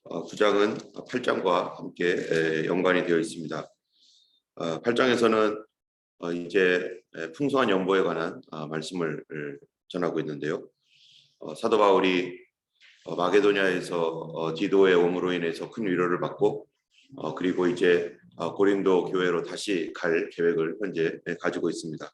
9장은 8장과 함께 연관이 되어 있습니다. 8장에서는 이제 풍성한 연보에 관한 말씀을 전하고 있는데요. 사도 바울이 마게도냐에서 디도의 옴으로 인해서 큰 위로를 받고 그리고 이제 고린도 교회로 다시 갈 계획을 현재 가지고 있습니다.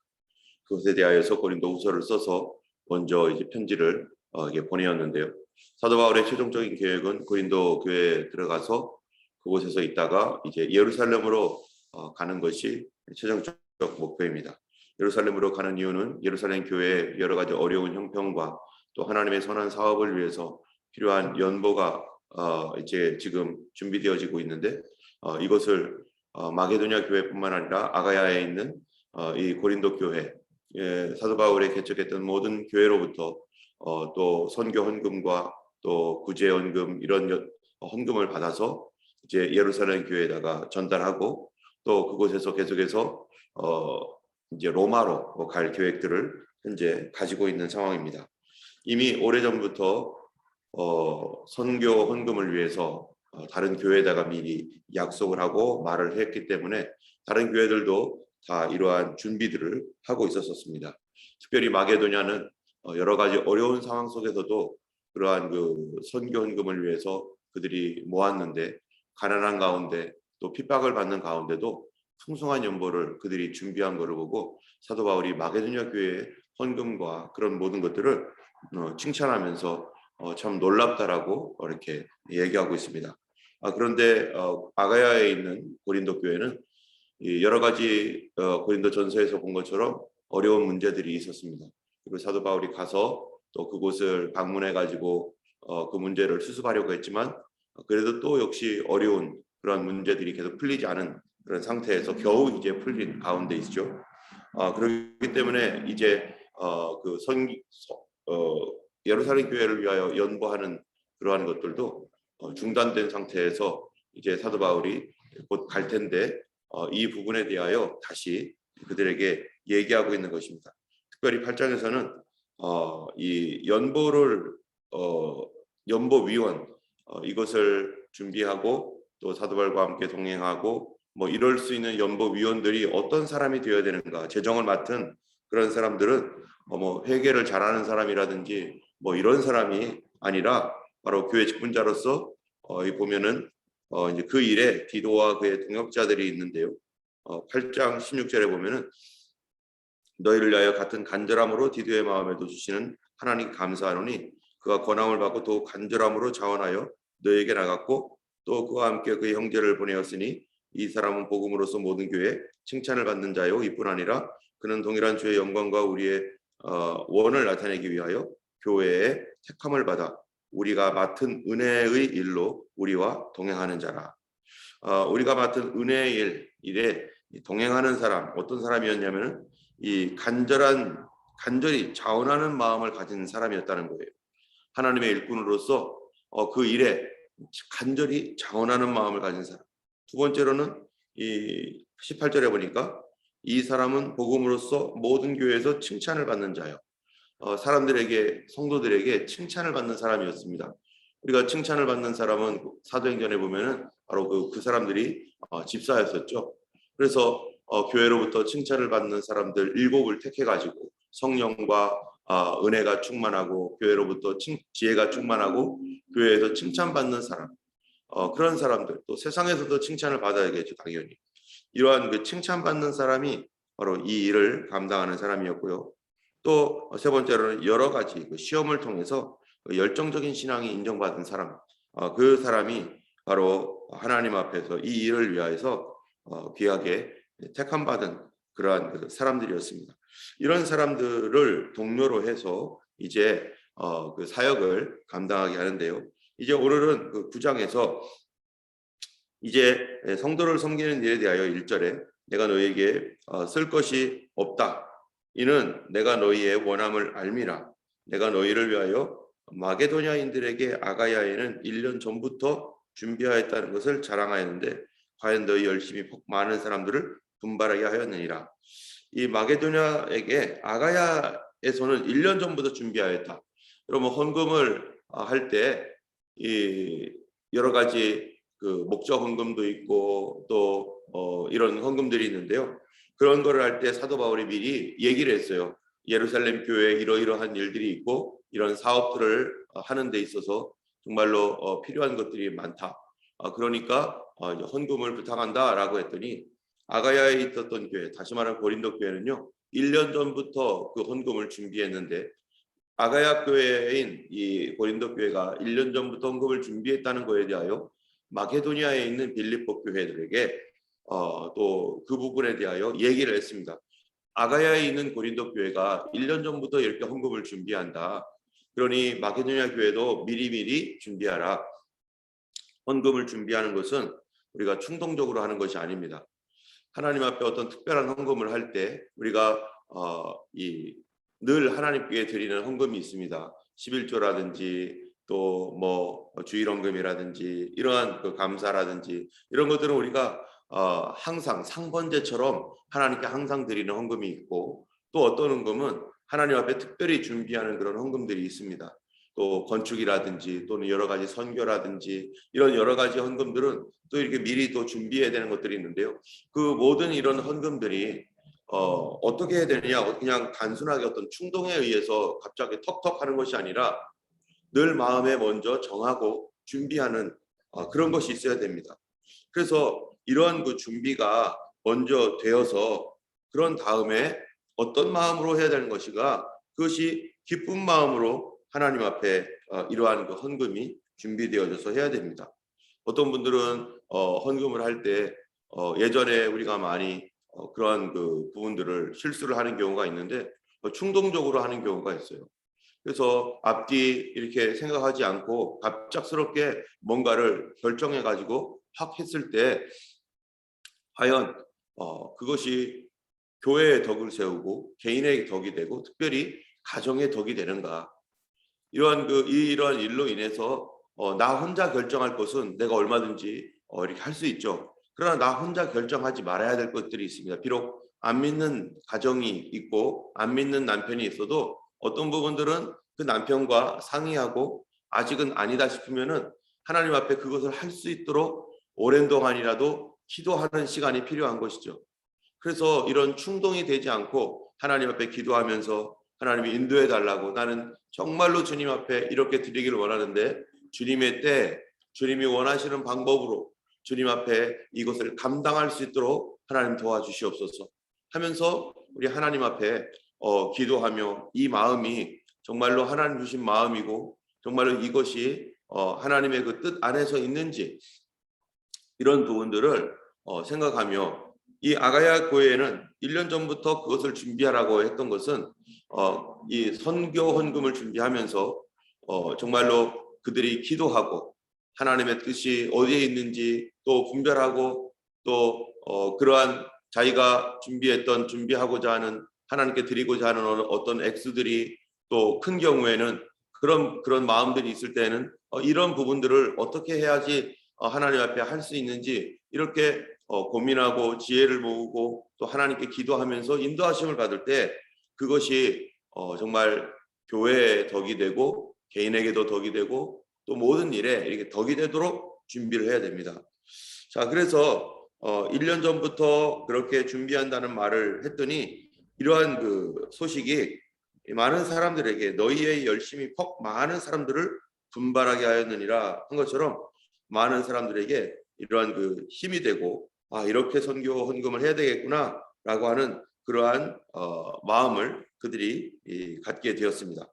그것에 대하여서 고린도 후서를 써서 먼저 이제 편지를 이게 보내었는데요. 사도 바울의 최종적인 계획은 고린도 교회에 들어가서 그곳에서 있다가 이제 예루살렘으로 가는 것이 최종적 목표입니다. 예루살렘으로 가는 이유는 예루살렘 교회의 여러 가지 어려운 형편과 또 하나님의 선한 사업을 위해서 필요한 연보가 이제 지금 준비되어지고 있는데 이것을 마게도냐 교회뿐만 아니라 아가야에 있는 이 고린도 교회, 사도 바울의 개척했던 모든 교회로부터 또 선교 헌금과 또 구제 헌금 이런 헌금을 받아서 이제 예루살렘 교회에다가 전달하고 또 그곳에서 계속해서 이제 로마로 갈 계획들을 현재 가지고 있는 상황입니다. 이미 오래전부터 선교 헌금을 위해서 다른 교회에다가 미리 약속을 하고 말을 했기 때문에 다른 교회들도 다 이러한 준비들을 하고 있었습니다. 특별히 마게도냐는 여러 가지 어려운 상황 속에서도 그러한 그 선교 헌금을 위해서 그들이 모았는데 가난한 가운데 또 핍박을 받는 가운데도 풍성한 연보를 그들이 준비한 것을 보고 사도 바울이 마게도냐 교회의 헌금과 그런 모든 것들을 칭찬하면서 참 놀랍다라고 이렇게 얘기하고 있습니다. 그런데 아가야에 있는 고린도 교회는 여러 가지 고린도 전서에서 본 것처럼 어려운 문제들이 있었습니다. 그리고 사도 바울이 가서 또 그곳을 방문해 가지고 그 문제를 수습하려고 했지만 그래도 또 역시 어려운 그런 문제들이 계속 풀리지 않은 그런 상태에서 겨우 이제 풀린 가운데 있죠. 그렇기 때문에 이제 예루살렘 교회를 위하여 연보하는 그러한 것들도 중단된 상태에서 이제 사도 바울이 곧 갈 텐데 이 부분에 대하여 다시 그들에게 얘기하고 있는 것입니다. 특별히 8장에서는 이 연보를 연보위원 이것을 준비하고 또 사도 바울과 함께 동행하고 뭐 이럴 수 있는 연보위원들이 어떤 사람이 되어야 되는가, 재정을 맡은 그런 사람들은 뭐 회계를 잘하는 사람이라든지 뭐 이런 사람이 아니라 바로 교회 직분자로서 이 보면은 이제 그 일에 디도와 그의 동역자들이 있는데요. 8장 16절에 보면은 너희를 위하여 같은 간절함으로 디도의 마음에도 주시는 하나님 감사하노니 그가 권함을 받고 또 간절함으로 자원하여 너희에게 나갔고 또 그와 함께 그의 형제를 보내었으니 이 사람은 복음으로서 모든 교회에 칭찬을 받는 자요 이뿐 아니라 그는 동일한 주의 영광과 우리의 원을 나타내기 위하여 교회의 택함을 받아 우리가 맡은 은혜의 일로 우리와 동행하는 자라. 우리가 맡은 은혜의 일에 동행하는 사람 어떤 사람이었냐면은 이 간절히 자원하는 마음을 가진 사람이었다는 거예요. 하나님의 일꾼으로서 그 일에 간절히 자원하는 마음을 가진 사람. 두 번째로는 이 18절에 보니까 이 사람은 복음으로써 모든 교회에서 칭찬을 받는 자요. 사람들에게 성도들에게 칭찬을 받는 사람이었습니다. 우리가 칭찬을 받는 사람은 사도행전에 보면은 바로 그 사람들이 집사였었죠. 그래서 교회로부터 칭찬을 받는 사람들 7을 택해 가지고 성령과 은혜가 충만하고 교회로부터 지혜가 충만하고 교회에서 칭찬받는 사람 그런 사람들 또 세상에서도 칭찬을 받아야겠죠. 당연히 이러한 그 칭찬받는 사람이 바로 이 일을 감당하는 사람이었고요. 또 세 번째로는 여러 가지 그 시험을 통해서 열정적인 신앙이 인정받은 사람 그 사람이 바로 하나님 앞에서 이 일을 위하여서 귀하게 택함 받은 그러한 그 사람들이었습니다. 이런 사람들을 동료로 해서 이제 그 사역을 감당하게 하는데요. 이제 오늘은 그 9장에서 이제 성도를 섬기는 일에 대하여 1절에 내가 너희에게 쓸 것이 없다. 이는 내가 너희의 원함을 알미라. 내가 너희를 위하여 마게도냐인들에게 아가야에는 1년 전부터 준비하였다는 것을 자랑하였는데 과연 너희 열심히 많은 사람들을 분발하게 하였느니라. 이 마게도냐에게 아가야에서는 1년 전부터 준비하였다. 여러분 헌금을 할 때 이 여러 가지 그 목적 헌금도 있고 또 이런 헌금들이 있는데요. 그런 거를 할 때 사도 바울이 미리 얘기를 했어요. 예루살렘 교회에 이러이러한 일들이 있고 이런 사업들을 하는 데 있어서 정말로 필요한 것들이 많다. 그러니까 헌금을 부탁한다라고 했더니 아가야에 있었던 교회, 다시 말하면 고린도 교회는요. 1년 전부터 그 헌금을 준비했는데 아가야 교회인 이 고린도 교회가 1년 전부터 헌금을 준비했다는 것에 대하여 마케도니아에 있는 빌립보 교회들에게 또 그 부분에 대하여 얘기를 했습니다. 아가야에 있는 고린도 교회가 1년 전부터 이렇게 헌금을 준비한다. 그러니 마케도니아 교회도 미리미리 준비하라. 헌금을 준비하는 것은 우리가 충동적으로 하는 것이 아닙니다. 하나님 앞에 어떤 특별한 헌금을 할 때 우리가 늘 하나님께 드리는 헌금이 있습니다. 11조라든지 또 뭐 주일헌금이라든지 이러한 그 감사라든지 이런 것들은 우리가 항상 상번제처럼 하나님께 항상 드리는 헌금이 있고 또 어떤 헌금은 하나님 앞에 특별히 준비하는 그런 헌금들이 있습니다. 또 건축이라든지 또는 여러 가지 선교라든지 이런 여러 가지 헌금들은 또 이렇게 미리 또 준비해야 되는 것들이 있는데요. 그 모든 이런 헌금들이 어떻게 해야 되느냐, 그냥 단순하게 어떤 충동에 의해서 갑자기 턱턱 하는 것이 아니라 늘 마음에 먼저 정하고 준비하는 그런 것이 있어야 됩니다. 그래서 이러한 그 준비가 먼저 되어서 그런 다음에 어떤 마음으로 해야 되는 것이가 그것이 기쁜 마음으로 하나님 앞에 이러한 그 헌금이 준비되어져서 해야 됩니다. 어떤 분들은 헌금을 할 때 예전에 우리가 많이 그러한 그 부분들을 실수를 하는 경우가 있는데 충동적으로 하는 경우가 있어요. 그래서 앞뒤 이렇게 생각하지 않고 갑작스럽게 뭔가를 결정해 가지고 확 했을 때 과연 그것이 교회의 덕을 세우고 개인의 덕이 되고 특별히 가정의 덕이 되는가? 이러한 일로 인해서 나 혼자 결정할 것은 내가 얼마든지 이렇게 할 수 있죠. 그러나 나 혼자 결정하지 말아야 될 것들이 있습니다. 비록 안 믿는 가정이 있고 안 믿는 남편이 있어도 어떤 부분들은 그 남편과 상의하고 아직은 아니다 싶으면은 하나님 앞에 그것을 할 수 있도록 오랜 동안이라도 기도하는 시간이 필요한 것이죠. 그래서 이런 충동이 되지 않고 하나님 앞에 기도하면서 하나님이 인도해 달라고 나는 정말로 주님 앞에 이렇게 드리기를 원하는데 주님의 때 주님이 원하시는 방법으로 주님 앞에 이것을 감당할 수 있도록 하나님 도와주시옵소서 하면서 우리 하나님 앞에 기도하며 이 마음이 정말로 하나님 주신 마음이고 정말로 이것이 하나님의 그 뜻 안에서 있는지 이런 부분들을 생각하며 이 아가야 교회에는 1년 전부터 그것을 준비하라고 했던 것은 이 선교 헌금을 준비하면서 정말로 그들이 기도하고 하나님의 뜻이 어디에 있는지 또 분별하고 또 그러한 자기가 준비하고자 하는 하나님께 드리고자 하는 어떤 액수들이 또 큰 경우에는 그런 마음들이 있을 때는 이런 부분들을 어떻게 해야지 하나님 앞에 할 수 있는지 이렇게 고민하고 지혜를 모으고 또 하나님께 기도하면서 인도하심을 받을 때 그것이 정말 교회의 덕이 되고 개인에게도 덕이 되고 또 모든 일에 이렇게 덕이 되도록 준비를 해야 됩니다. 자, 그래서 1년 전부터 그렇게 준비한다는 말을 했더니 이러한 그 소식이 많은 사람들에게 너희의 열심이 퍽 많은 사람들을 분발하게 하였느니라 한 것처럼 많은 사람들에게 이러한 그 힘이 되고 이렇게 선교 헌금을 해야 되겠구나라고 하는 그러한 마음을 그들이 갖게 되었습니다.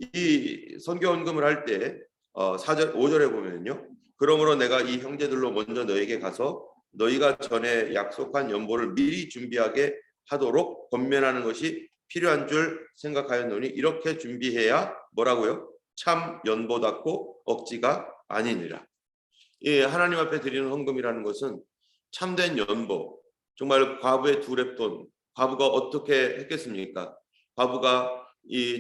이 선교 헌금을 할 때 4절 5절에 보면요. 그러므로 내가 이 형제들로 먼저 너에게 가서 너희가 전에 약속한 연보를 미리 준비하게 하도록 권면하는 것이 필요한 줄 생각하였노니 이렇게 준비해야 뭐라고요? 참 연보답고 억지가 아니니라. 예, 하나님 앞에 드리는 헌금이라는 것은 참된 연보, 정말 과부의 두 렙돈, 과부가 어떻게 했겠습니까? 과부가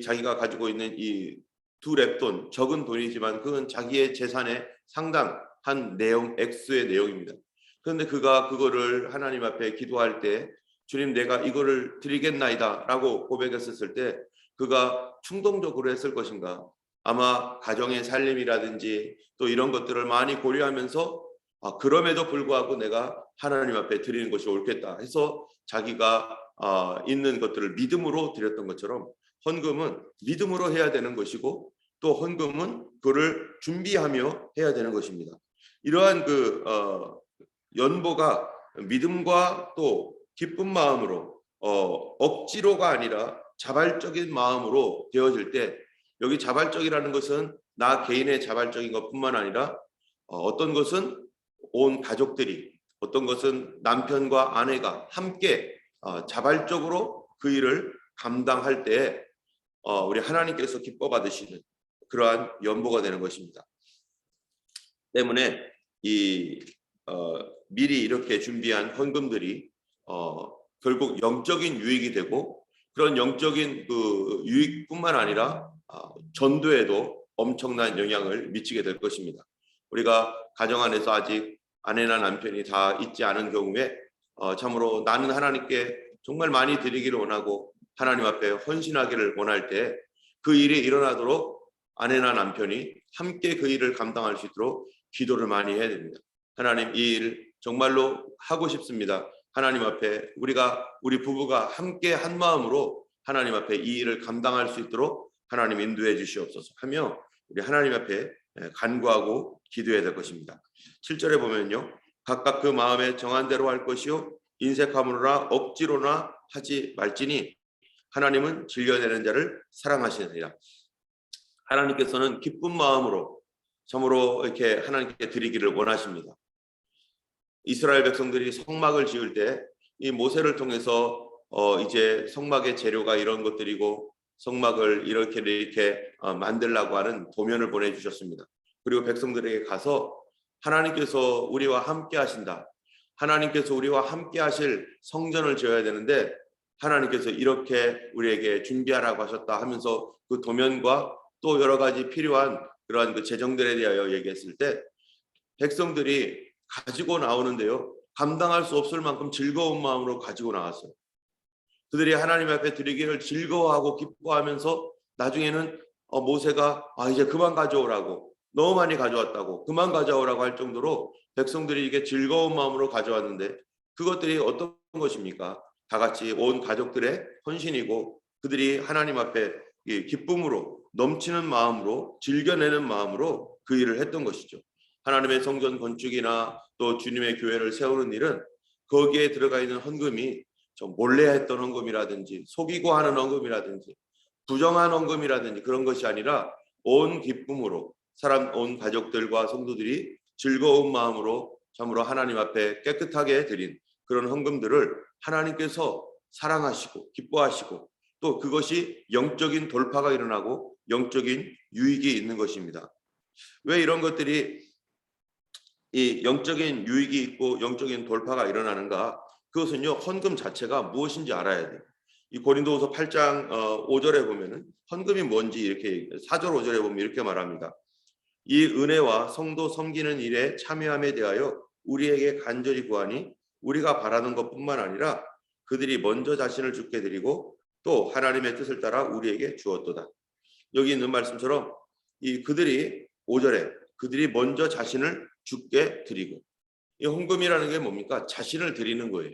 자기가 가지고 있는 이 두 렙돈, 적은 돈이지만 그건 자기의 재산의 상당한 액수의 내용입니다. 그런데 그가 그거를 하나님 앞에 기도할 때 주님 내가 이거를 드리겠나이다 라고 고백했었을 때 그가 충동적으로 했을 것인가? 아마 가정의 살림이라든지 또 이런 것들을 많이 고려하면서 그럼에도 불구하고 내가 하나님 앞에 드리는 것이 옳겠다 해서 자기가 있는 것들을 믿음으로 드렸던 것처럼 헌금은 믿음으로 해야 되는 것이고 또 헌금은 그를 준비하며 해야 되는 것입니다. 이러한 연보가 믿음과 또 기쁜 마음으로 억지로가 아니라 자발적인 마음으로 되어질 때, 여기 자발적이라는 것은 나 개인의 자발적인 것뿐만 아니라 어떤 것은 온 가족들이, 어떤 것은 남편과 아내가 함께 자발적으로 그 일을 감당할 때 우리 하나님께서 기뻐 받으시는 그러한 연보가 되는 것입니다. 때문에 미리 이렇게 준비한 헌금들이 결국 영적인 유익이 되고, 그런 영적인 그 유익뿐만 아니라 전도에도 엄청난 영향을 미치게 될 것입니다. 우리가 가정 안에서 아직 아내나 남편이 다 있지 않은 경우에 참으로 나는 하나님께 정말 많이 드리기를 원하고 하나님 앞에 헌신하기를 원할 때 그 일이 일어나도록 아내나 남편이 함께 그 일을 감당할 수 있도록 기도를 많이 해야 됩니다. 하나님, 이 일 정말로 하고 싶습니다. 하나님 앞에 우리 부부가 함께 한 마음으로 하나님 앞에 이 일을 감당할 수 있도록 하나님 인도해 주시옵소서 하며 우리 하나님 앞에 간구하고 기도해야 될 것입니다. 7절에 보면요, 각각 그 마음에 정한 대로 할 것이요 인색함으로나 억지로나 하지 말지니 하나님은 즐겨내는 자를 사랑하시느니라. 하나님께서는 기쁜 마음으로 참으로 이렇게 하나님께 드리기를 원하십니다. 이스라엘 백성들이 성막을 지을 때 이 모세를 통해서 이제 성막의 재료가 이런 것들이고 성막을 이렇게 만들라고 하는 도면을 보내주셨습니다. 그리고 백성들에게 가서 하나님께서 우리와 함께 하신다, 하나님께서 우리와 함께 하실 성전을 지어야 되는데 하나님께서 이렇게 우리에게 준비하라고 하셨다 하면서 그 도면과 또 여러 가지 필요한 그러한 그 재정들에 대하여 얘기했을 때 백성들이 가지고 나오는데요, 감당할 수 없을 만큼 즐거운 마음으로 가지고 나왔어요. 그들이 하나님 앞에 드리기를 즐거워하고 기뻐하면서 나중에는 모세가 이제 그만 가져오라고, 너무 많이 가져왔다고 그만 가져오라고 할 정도로 백성들이 이게 즐거운 마음으로 가져왔는데 그것들이 어떤 것입니까? 다 같이 온 가족들의 헌신이고 그들이 하나님 앞에 기쁨으로 넘치는 마음으로 즐겨내는 마음으로 그 일을 했던 것이죠. 하나님의 성전 건축이나 또 주님의 교회를 세우는 일은 거기에 들어가 있는 헌금이 좀 몰래 했던 헌금이라든지 속이고 하는 헌금이라든지 부정한 헌금이라든지 그런 것이 아니라 온 기쁨으로 온 가족들과 성도들이 즐거운 마음으로 참으로 하나님 앞에 깨끗하게 드린 그런 헌금들을 하나님께서 사랑하시고 기뻐하시고 또 그것이 영적인 돌파가 일어나고 영적인 유익이 있는 것입니다. 왜 이런 것들이 이 영적인 유익이 있고 영적인 돌파가 일어나는가? 그것은요, 헌금 자체가 무엇인지 알아야 돼요. 이 고린도후서 8장 5절에 보면은 헌금이 뭔지 이렇게 4절 5절에 보면 이렇게 말합니다. 이 은혜와 성도 섬기는 일에 참여함에 대하여 우리에게 간절히 구하니 우리가 바라는 것뿐만 아니라 그들이 먼저 자신을 주께 드리고 또 하나님의 뜻을 따라 우리에게 주었도다. 여기 있는 말씀처럼 이 그들이 5절에 그들이 먼저 자신을 주께 드리고, 이 헌금이라는 게 뭡니까? 자신을 드리는 거예요.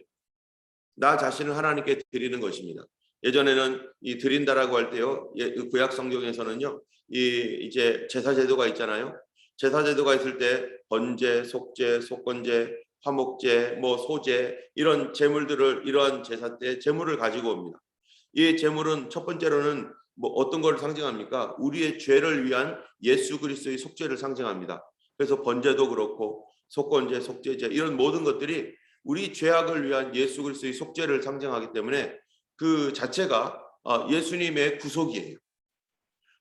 나 자신을 하나님께 드리는 것입니다. 예전에는 이 드린다라고 할 때요, 구약 성경에서는요, 이제 제사 제도가 있잖아요. 제사 제도가 있을 때 번제, 속제, 속건제, 화목제, 소제 이런 제물들을 이러한 제사 때 제물을 가지고 옵니다. 이 제물은 첫 번째로는 어떤 걸 상징합니까? 우리의 죄를 위한 예수 그리스도의 속죄를 상징합니다. 그래서 번제도 그렇고 속건제, 속죄제 이런 모든 것들이 우리 죄악을 위한 예수 그리스도의 속죄를 상징하기 때문에 그 자체가 예수님의 구속이에요.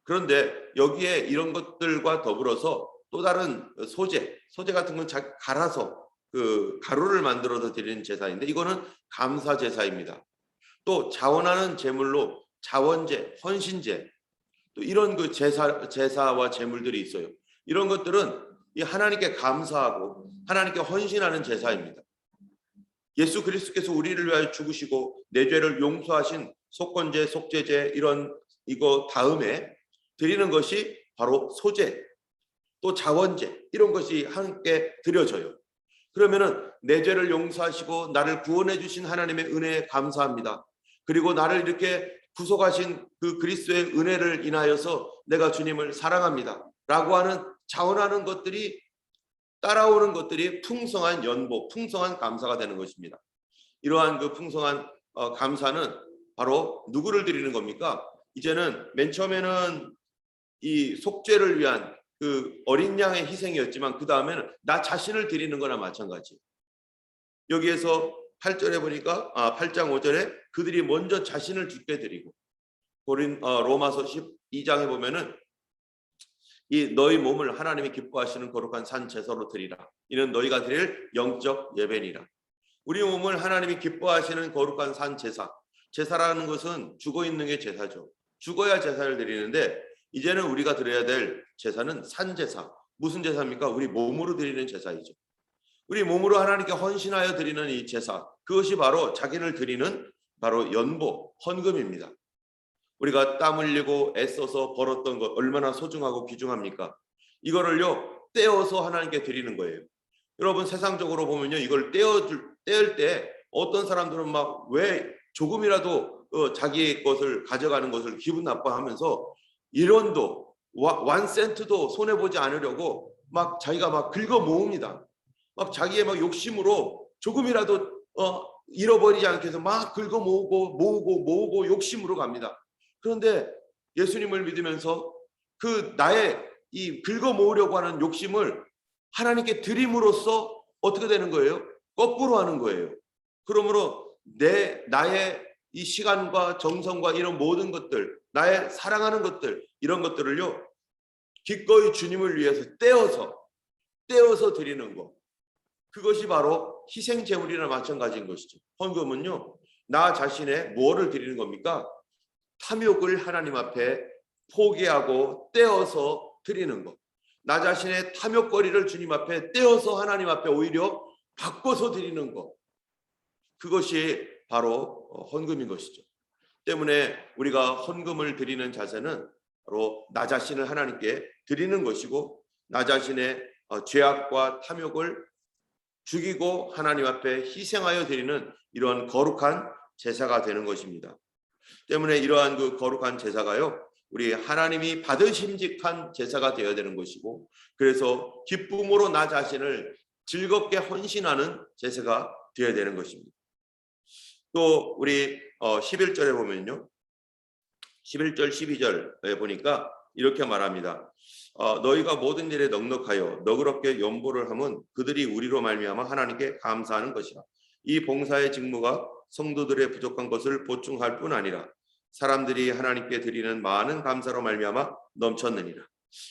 그런데 여기에 이런 것들과 더불어서 또 다른 소제 같은 건 갈아서 그 가루를 만들어서 드리는 제사인데 이거는 감사 제사입니다. 또 자원하는 제물로 자원제, 헌신제, 또 이런 그 제사와 제물들이 있어요. 이런 것들은 이 하나님께 감사하고 하나님께 헌신하는 제사입니다. 예수 그리스도께서 우리를 위하여 죽으시고 내 죄를 용서하신 속건제, 속죄제 이거 다음에 드리는 것이 바로 소재, 또 자원제 이런 것이 함께 드려져요. 그러면은 내 죄를 용서하시고 나를 구원해 주신 하나님의 은혜에 감사합니다. 그리고 나를 이렇게 구속하신 그 그리스도의 은혜를 인하여서 내가 주님을 사랑합니다. 라고 하는 자원하는 것들이 따라오는 것들이 풍성한 연보, 풍성한 감사가 되는 것입니다. 이러한 그 풍성한 감사는 바로 누구를 드리는 겁니까? 이제는 맨 처음에는 이 속죄를 위한 그 어린 양의 희생이었지만 그 다음에는 나 자신을 드리는 거나 마찬가지. 여기에서 8절에 보니까 8장 5절에 그들이 먼저 자신을 주께 드리고 로마서 12장에 보면은 이 너희 몸을 하나님이 기뻐하시는 거룩한 산 제사로 드리라. 이는 너희가 드릴 영적 예배니라. 우리 몸을 하나님이 기뻐하시는 거룩한 산 제사. 제사라는 것은 죽어 있는 게 제사죠. 죽어야 제사를 드리는데 이제는 우리가 드려야 될 제사는 산 제사. 무슨 제사입니까? 우리 몸으로 드리는 제사이죠. 우리 몸으로 하나님께 헌신하여 드리는 이 제사. 그것이 바로 자기를 드리는 바로 연보, 헌금입니다. 우리가 땀 흘리고 애써서 벌었던 것 얼마나 소중하고 귀중합니까? 이거를요 떼어서 하나님께 드리는 거예요. 여러분 세상적으로 보면요 이걸 떼을 때 어떤 사람들은 막 왜 조금이라도 자기 것을 가져가는 것을 기분 나빠하면서 1원도 1센트도 손해 보지 않으려고 막 자기가 막 긁어 모읍니다. 막 자기의 막 욕심으로 조금이라도 잃어버리지 않게 해서 막 긁어 모으고 욕심으로 갑니다. 그런데 예수님을 믿으면서 그 나의 이 긁어 모으려고 하는 욕심을 하나님께 드림으로써 어떻게 되는 거예요? 거꾸로 하는 거예요. 그러므로 나의 이 시간과 정성과 이런 모든 것들, 나의 사랑하는 것들, 이런 것들을요 기꺼이 주님을 위해서 떼어서 드리는 것. 그것이 바로 희생 제물이나 마찬가지인 것이죠. 헌금은요 나 자신의 무엇을 드리는 겁니까? 탐욕을 하나님 앞에 포기하고 떼어서 드리는 것. 나 자신의 탐욕거리를 주님 앞에 떼어서 하나님 앞에 오히려 바꿔서 드리는 것. 그것이 바로 헌금인 것이죠. 때문에 우리가 헌금을 드리는 자세는 바로 나 자신을 하나님께 드리는 것이고 나 자신의 죄악과 탐욕을 죽이고 하나님 앞에 희생하여 드리는 이러한 거룩한 제사가 되는 것입니다. 때문에 이러한 그 거룩한 제사가요 우리 하나님이 받으심직한 제사가 되어야 되는 것이고 그래서 기쁨으로 나 자신을 즐겁게 헌신하는 제사가 되어야 되는 것입니다. 또 우리 11절에 보면요 11절 12절에 보니까 이렇게 말합니다. 너희가 모든 일에 넉넉하여 너그럽게 연보를 하면 그들이 우리로 말미암아 하나님께 감사하는 것이라. 이 봉사의 직무가 성도들의 부족한 것을 보충할 뿐 아니라 사람들이 하나님께 드리는 많은 감사로 말미암아 넘쳤느니라.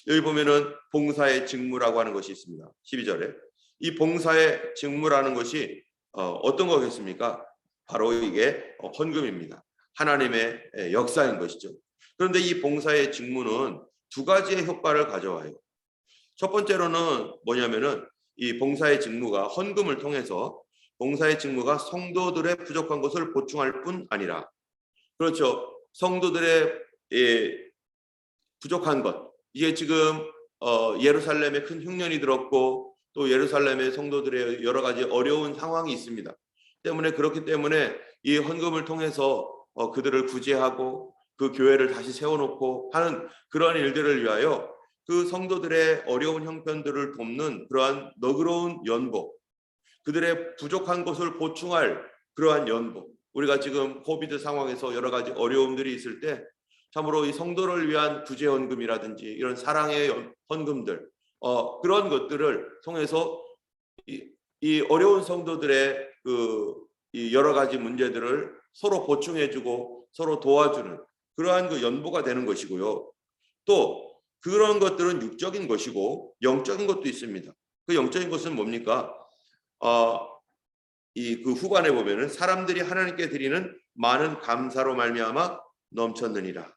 여기 보면은 봉사의 직무라고 하는 것이 있습니다. 12절에 이 봉사의 직무라는 것이 어떤 거겠습니까? 바로 이게 헌금입니다. 하나님의 역사인 것이죠. 그런데 이 봉사의 직무는 두 가지의 효과를 가져와요. 첫 번째로는 뭐냐면은 이 봉사의 직무가 헌금을 통해서 봉사의 직무가 성도들의 부족한 것을 보충할 뿐 아니라 그렇죠. 성도들의 부족한 것 이게 지금 예루살렘에 큰 흉년이 들었고 또 예루살렘의 성도들의 여러 가지 어려운 상황이 있습니다. 때문에 그렇기 때문에 이 헌금을 통해서 그들을 구제하고 그 교회를 다시 세워놓고 하는 그러한 일들을 위하여 그 성도들의 어려운 형편들을 돕는 그러한 너그러운 연보 그들의 부족한 것을 보충할 그러한 연보 우리가 지금 코비드 상황에서 여러 가지 어려움들이 있을 때 참으로 이 성도를 위한 구제헌금이라든지 이런 사랑의 헌금들 그런 것들을 통해서 이 어려운 성도들의 이 여러 가지 문제들을 서로 보충해주고 서로 도와주는 그러한 그 연보가 되는 것이고요. 또 그런 것들은 육적인 것이고 영적인 것도 있습니다. 그 영적인 것은 뭡니까? 이 그 후반에 보면은 사람들이 하나님께 드리는 많은 감사로 말미암아 넘쳤느니라.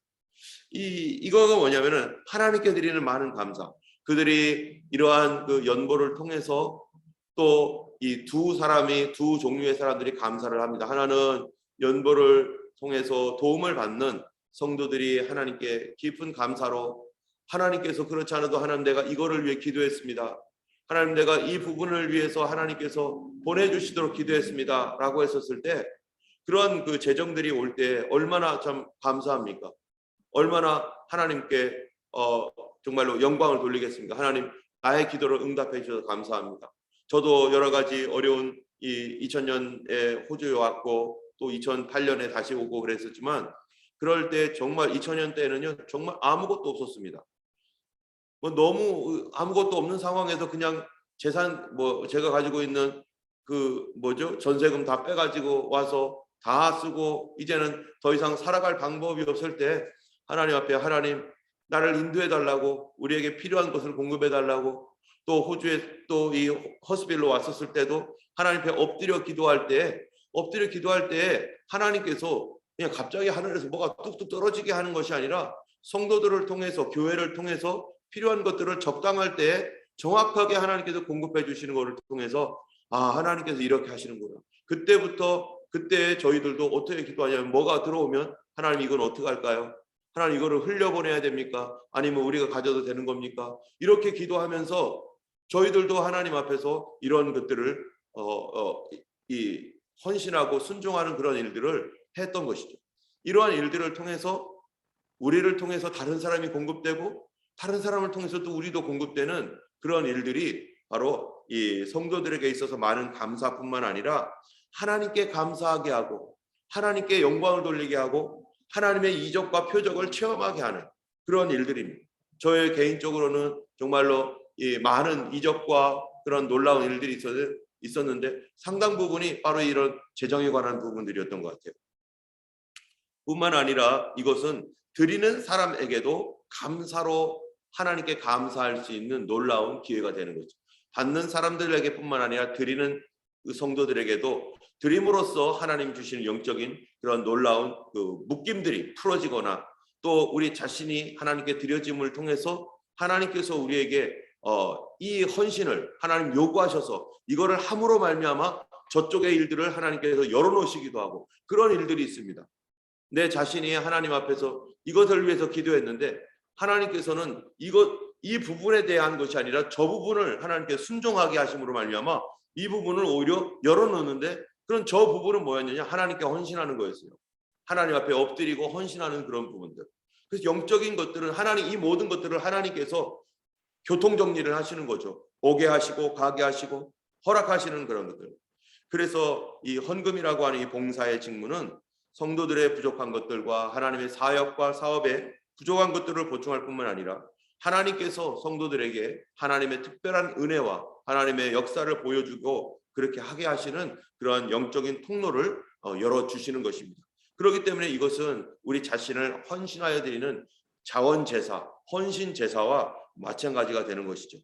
이거가 뭐냐면은 하나님께 드리는 많은 감사. 그들이 이러한 그 연보를 통해서 또 이 두 종류의 사람들이 감사를 합니다. 하나는 연보를 통해서 도움을 받는 성도들이 하나님께 깊은 감사로 하나님께서 그렇지 않아도 하나님 내가 이거를 위해 기도했습니다. 하나님 내가 이 부분을 위해서 하나님께서 보내주시도록 기도했습니다. 라고 했었을 때 그런 그 재정들이 올 때 얼마나 참 감사합니까? 얼마나 하나님께 정말로 영광을 돌리겠습니까? 하나님 나의 기도를 응답해 주셔서 감사합니다. 저도 여러 가지 어려운 이 2000년에 호주에 왔고 또 2008년에 다시 오고 그랬었지만 그럴 때 정말 2000년 때는요 정말 아무것도 없었습니다. 뭐 너무 아무것도 없는 상황에서 그냥 재산 뭐 제가 가지고 있는 그 뭐죠 전세금 다 빼가지고 와서 다 쓰고 이제는 더 이상 살아갈 방법이 없을 때 하나님 앞에 하나님 나를 인도해 달라고 우리에게 필요한 것을 공급해 달라고 또 호주에 또 이 허스빌로 왔었을 때도 하나님 앞에 엎드려 기도할 때 하나님께서 그냥 갑자기 하늘에서 뭐가 뚝뚝 떨어지게 하는 것이 아니라 성도들을 통해서 교회를 통해서 필요한 것들을 적당할 때 정확하게 하나님께서 공급해 주시는 것을 통해서 아 하나님께서 이렇게 하시는구나. 그때 저희들도 어떻게 기도하냐면 뭐가 들어오면 하나님 이건 어떻게 할까요? 하나님 이거를 흘려보내야 됩니까? 아니면 우리가 가져도 되는 겁니까? 이렇게 기도하면서 저희들도 하나님 앞에서 이런 것들을 이 헌신하고 순종하는 그런 일들을 했던 것이죠. 이러한 일들을 통해서 우리를 통해서 다른 사람이 공급되고 다른 사람을 통해서 또 우리도 공급되는 그런 일들이 바로 이 성도들에게 있어서 많은 감사뿐만 아니라 하나님께 감사하게 하고 하나님께 영광을 돌리게 하고 하나님의 이적과 표적을 체험하게 하는 그런 일들입니다. 저의 개인적으로는 정말로 이 많은 이적과 그런 놀라운 일들이 있었는데 상당 부분이 바로 이런 재정에 관한 부분들이었던 것 같아요. 뿐만 아니라 이것은 드리는 사람에게도 감사로 하나님께 감사할 수 있는 놀라운 기회가 되는 거죠. 받는 사람들에게 뿐만 아니라 드리는 그 성도들에게도 드림으로써 하나님 주시는 영적인 그런 놀라운 그 묶임들이 풀어지거나 또 우리 자신이 하나님께 드려짐을 통해서 하나님께서 우리에게 이 헌신을 하나님 요구하셔서 이거를 함으로 말미암아 저쪽의 일들을 하나님께서 열어놓으시기도 하고 그런 일들이 있습니다. 내 자신이 하나님 앞에서 이것을 위해서 기도했는데 하나님께서는 이 부분에 대한 것이 아니라 저 부분을 하나님께 순종하게 하심으로 말미암아 이 부분을 오히려 열어놓는데 그런 저 부분은 뭐였느냐? 하나님께 헌신하는 거였어요. 하나님 앞에 엎드리고 헌신하는 그런 부분들. 그래서 영적인 것들은 하나님 이 모든 것들을 하나님께서 교통정리를 하시는 거죠. 오게 하시고 가게 하시고 허락하시는 그런 것들. 그래서 이 헌금이라고 하는 이 봉사의 직무는 성도들의 부족한 것들과 하나님의 사역과 사업에 부족한 것들을 보충할 뿐만 아니라 하나님께서 성도들에게 하나님의 특별한 은혜와 하나님의 역사를 보여주고 그렇게 하게 하시는 그러한 영적인 통로를 열어주시는 것입니다. 그렇기 때문에 이것은 우리 자신을 헌신하여 드리는 자원제사, 헌신제사와 마찬가지가 되는 것이죠.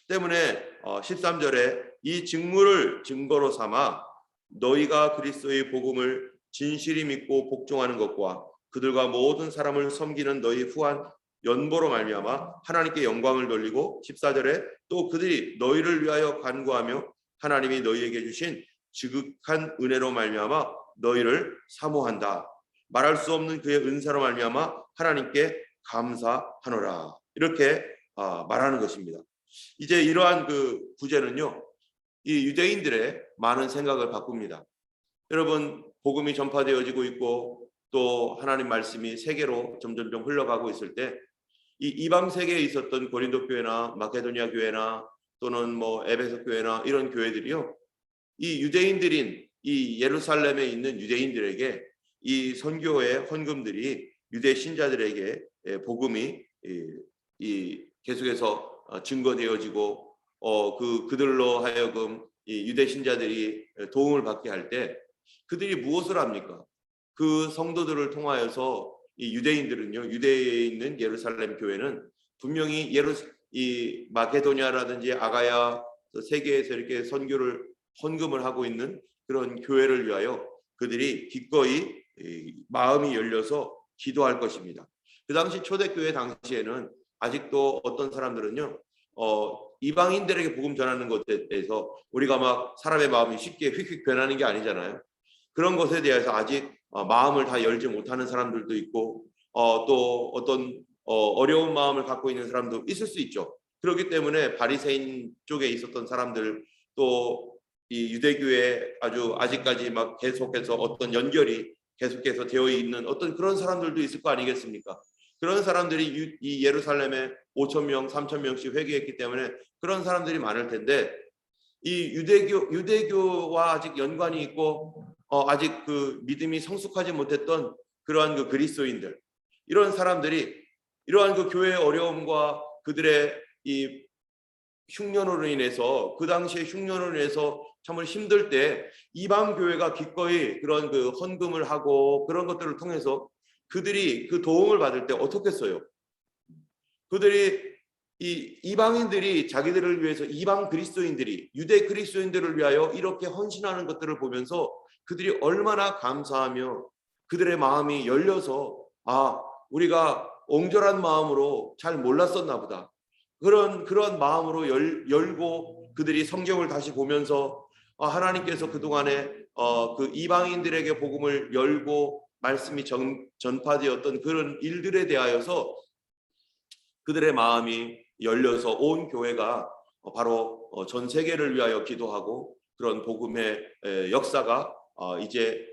때문에 13절에 이 직무를 증거로 삼아 너희가 그리스도의 복음을 진실히 믿고 복종하는 것과 그들과 모든 사람을 섬기는 너희 후한 연보로 말미암아 하나님께 영광을 돌리고 14절에 또 그들이 너희를 위하여 간구하며 하나님이 너희에게 주신 지극한 은혜로 말미암아 너희를 사모한다. 말할 수 없는 그의 은사로 말미암아 하나님께 감사하노라. 이렇게 말하는 것입니다. 이제 이러한 그 구제는요, 이 유대인들의 많은 생각을 바꿉니다. 여러분 복음이 전파되어지고 있고 또 하나님 말씀이 세계로 점점점 흘러가고 있을 때 이 이방 세계에 있었던 고린도 교회나 마케도니아 교회나 또는 뭐 에베소 교회나 이런 교회들이요, 이 유대인들인 이 예루살렘에 있는 유대인들에게 이 선교의 헌금들이 유대 신자들에게 복음이 계속해서 증거되어지고 그들로 하여금 이 유대 신자들이 도움을 받게 할 때 그들이 무엇을 합니까? 그 성도들을 통하여서 이 유대인들은요, 유대에 있는 예루살렘 교회는 분명히 이 마케도니아라든지 아가야 세계에서 이렇게 선교를 헌금을 하고 있는 그런 교회를 위하여 그들이 기꺼이 마음이 열려서 기도할 것입니다. 그 당시 초대교회 당시에는 아직도 어떤 사람들은요, 이방인들에게 복음 전하는 것에 대해서 우리가 막 사람의 마음이 쉽게 휙휙 변하는 게 아니잖아요. 그런 것에 대해서 아직 마음을 다 열지 못하는 사람들도 있고 또 어떤 어려운 마음을 갖고 있는 사람도 있을 수 있죠. 그렇기 때문에 바리새인 쪽에 있었던 사람들, 또 이 유대교에 아주 아직까지 막 계속해서 어떤 연결이 계속해서 되어 있는 어떤 그런 사람들도 있을 거 아니겠습니까? 그런 사람들이 이 예루살렘에 5,000명, 3,000명씩 회개했기 때문에 그런 사람들이 많을 텐데, 이 유대교와 아직 연관이 있고 아직 그 믿음이 성숙하지 못했던 그러한 그 그리스도인들, 이런 사람들이 이러한 그 교회의 어려움과 그들의 이 흉년으로 인해서, 그 당시에 흉년으로 인해서 정말 힘들 때 이방 교회가 기꺼이 그런 그 헌금을 하고 그런 것들을 통해서 그들이 그 도움을 받을 때 어떻게 써요? 그들이 이 이방인들이 자기들을 위해서, 이방 그리스도인들이 유대 그리스도인들을 위하여 이렇게 헌신하는 것들을 보면서 그들이 얼마나 감사하며 그들의 마음이 열려서, 우리가 옹졸한 마음으로 잘 몰랐었나 보다, 그런 마음으로 열고 그들이 성경을 다시 보면서 하나님께서 그동안에 그 이방인들에게 복음을 열고 말씀이 전파되었던 그런 일들에 대하여서 그들의 마음이 열려서 온 교회가 바로 전 세계를 위하여 기도하고, 그런 복음의 역사가 이제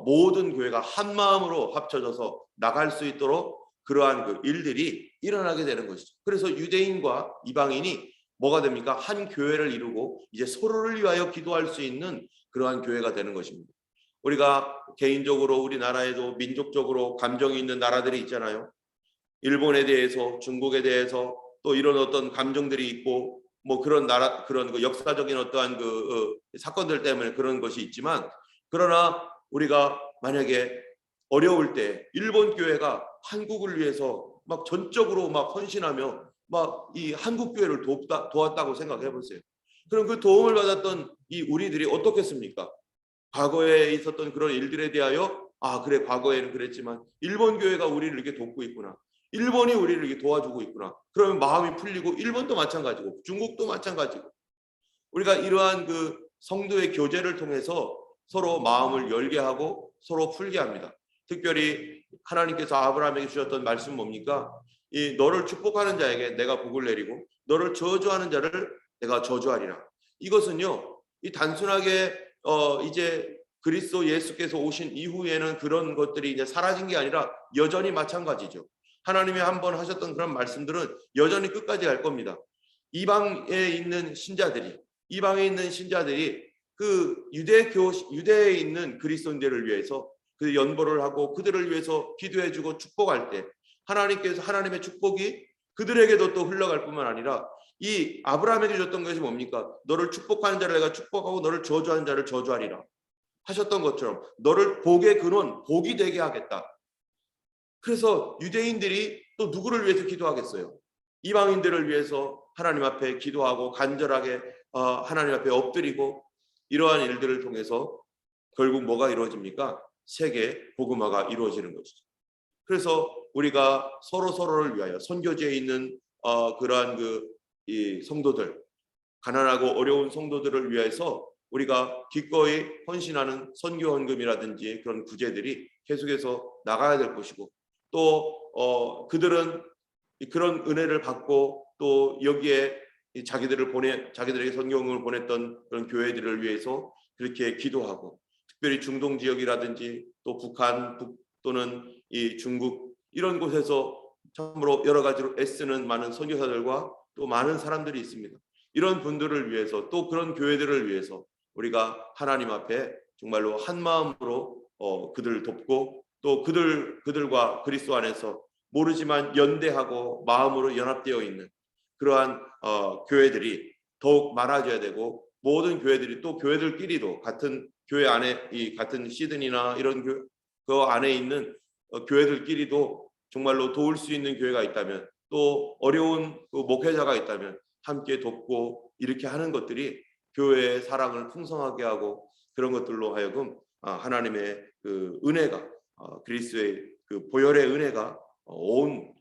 모든 교회가 한 마음으로 합쳐져서 나갈 수 있도록 그러한 그 일들이 일어나게 되는 것이죠. 그래서 유대인과 이방인이 뭐가 됩니까? 한 교회를 이루고 이제 서로를 위하여 기도할 수 있는 그러한 교회가 되는 것입니다. 우리가 개인적으로 우리나라에도 민족적으로 감정이 있는 나라들이 있잖아요. 일본에 대해서, 중국에 대해서 또 이런 어떤 감정들이 있고, 뭐 그런 나라, 그런 그 역사적인 어떠한 그 사건들 때문에 그런 것이 있지만, 그러나 우리가 만약에 어려울 때 일본 교회가 한국을 위해서 막 전적으로 막 헌신하며 막 이 한국 교회를 도왔다고 생각해 보세요. 그럼 그 도움을 받았던 이 우리들이 어떻겠습니까? 과거에 있었던 그런 일들에 대하여, 그래, 과거에는 그랬지만 일본 교회가 우리를 이렇게 돕고 있구나, 일본이 우리를 이렇게 도와주고 있구나, 그러면 마음이 풀리고, 일본도 마찬가지고 중국도 마찬가지고, 우리가 이러한 그 성도의 교제를 통해서 서로 마음을 열게 하고 서로 풀게 합니다. 특별히 하나님께서 아브라함에게 주셨던 말씀 뭡니까? 이 너를 축복하는 자에게 내가 복을 내리고 너를 저주하는 자를 내가 저주하리라. 이것은요, 이 단순하게 이제 그리스도 예수께서 오신 이후에는 그런 것들이 이제 사라진 게 아니라 여전히 마찬가지죠. 하나님이 한번 하셨던 그런 말씀들은 여전히 끝까지 갈 겁니다. 이방에 있는 신자들이 그 유대에 있는 그리스도인들을 위해서 그 연보를 하고 그들을 위해서 기도해주고 축복할 때, 하나님께서 하나님의 축복이 그들에게도 또 흘러갈 뿐만 아니라, 이 아브라함에게 줬던 것이 뭡니까? 너를 축복하는 자를 내가 축복하고 너를 저주하는 자를 저주하리라 하셨던 것처럼 너를 복의 근원, 복이 되게 하겠다. 그래서 유대인들이 또 누구를 위해서 기도하겠어요? 이방인들을 위해서 하나님 앞에 기도하고 간절하게 하나님 앞에 엎드리고, 이러한 일들을 통해서 결국 뭐가 이루어집니까? 세계 복음화가 이루어지는 것이죠. 그래서 우리가 서로를 위하여, 선교지에 있는 그러한 이 성도들, 가난하고 어려운 성도들을 위해서 우리가 기꺼이 헌신하는 선교 헌금이라든지 그런 구제들이 계속해서 나가야 될 것이고, 또 그들은 그런 은혜를 받고 또 여기에 자기들에게 성경을 보냈던 그런 교회들을 위해서 그렇게 기도하고, 특별히 중동 지역이라든지 또 북한 또는 이 중국, 이런 곳에서 참으로 여러 가지로 애쓰는 많은 선교사들과 또 많은 사람들이 있습니다. 이런 분들을 위해서, 또 그런 교회들을 위해서 우리가 하나님 앞에 정말로 한 마음으로 그들을 돕고, 또 그들과 그리스도 안에서 모르지만 연대하고 마음으로 연합되어 있는 그러한 교회들이 더욱 많아져야 되고, 모든 교회들이 또 교회들끼리도 같은 교회 안에, 이 같은 시드니나 이런 그 안에 있는 교회들끼리도 정말로 도울 수 있는 교회가 있다면, 또 어려운 그 목회자가 있다면 함께 돕고, 이렇게 하는 것들이 교회의 사랑을 풍성하게 하고, 그런 것들로 하여금 하나님의 그 은혜가, 그리스도의 그 보혈의 은혜가 온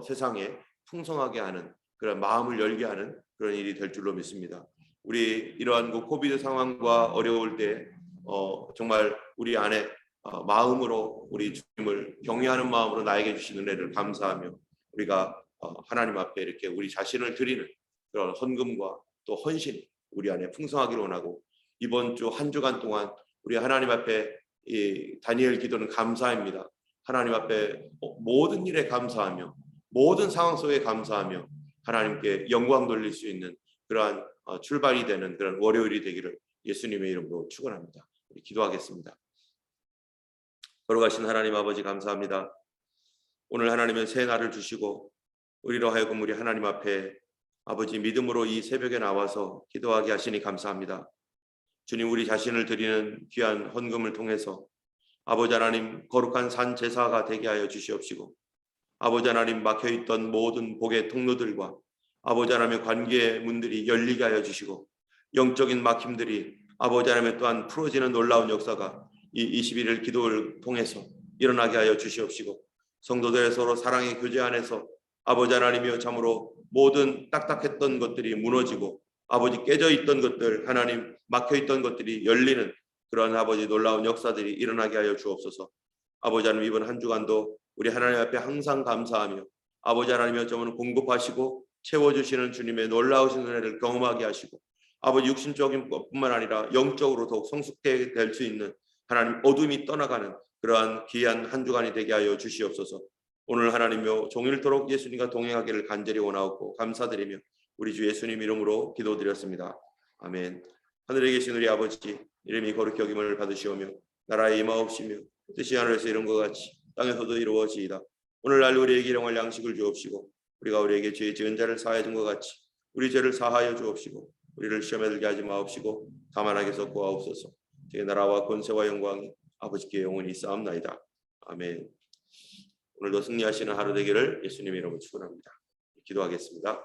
세상에 풍성하게 하는, 그런 마음을 열게 하는 그런 일이 될 줄로 믿습니다. 우리 이러한 그 코비드 상황과 어려울 때 정말 우리 안에 마음으로 우리 주님을 경외하는 마음으로 나에게 주신 은혜를 감사하며, 우리가 하나님 앞에 이렇게 우리 자신을 드리는 그런 헌금과 또 헌신이 우리 안에 풍성하기를 원하고, 이번 주 한 주간 동안 우리 하나님 앞에 이 다니엘 기도는 감사입니다. 하나님 앞에 모든 일에 감사하며 모든 상황 속에 감사하며 하나님께 영광 돌릴 수 있는 그러한 출발이 되는 그런 월요일이 되기를 예수님의 이름으로 축원합니다. 우리 기도하겠습니다. 걸어가신 하나님 아버지 감사합니다. 오늘 하나님은 새 날을 주시고 우리로 하여금 우리 하나님 앞에 아버지 믿음으로 이 새벽에 나와서 기도하게 하시니 감사합니다. 주님, 우리 자신을 드리는 귀한 헌금을 통해서 아버지 하나님 거룩한 산 제사가 되게 하여 주시옵시고, 아버지 하나님 막혀있던 모든 복의 통로들과 아버지 하나님의 관계의 문들이 열리게 하여 주시고, 영적인 막힘들이 아버지 하나님 또한 풀어지는 놀라운 역사가 이 21일 기도를 통해서 일어나게 하여 주시옵시고, 성도들의 서로 사랑의 교제 안에서 아버지 하나님이여 참으로 모든 딱딱했던 것들이 무너지고 아버지 깨져 있던 것들, 하나님 막혀 있던 것들이 열리는 그런 아버지 놀라운 역사들이 일어나게 하여 주옵소서. 아버지 하나님, 이번 한 주간도 우리 하나님 앞에 항상 감사하며 아버지 하나님이여 참으로 공급하시고 채워주시는 주님의 놀라우신 은혜를 경험하게 하시고, 아버지 육신적인 것뿐만 아니라 영적으로 더욱 성숙되게 될 수 있는 하나님 어둠이 떠나가는 그러한 귀한 한 주간이 되게 하여 주시옵소서. 오늘 하나님여 종일토록 예수님과 동행하기를 간절히 원하옵고 감사드리며 우리 주 예수님 이름으로 기도드렸습니다. 아멘. 하늘에 계신 우리 아버지, 이름이 거룩히 여김을 받으시오며 나라의 임하옵시며 뜻이 하늘에서 이룬 것 같이 땅에서도 이루어지이다. 오늘날 우리에게 일용할 양식을 주옵시고 우리가 우리에게 죄 지은 자를 사하여 준 것 같이 우리 죄를 사하여 주옵시고 우리를 시험에 들게 하지 마옵시고 다만 악에서 구하옵소서. 주의 나라와 권세와 영광이 아버지께 영원히 있사옵나이다. 아멘. 오늘도 승리하시는 하루 되기를 예수님의 이름으로 축원합니다. 기도하겠습니다.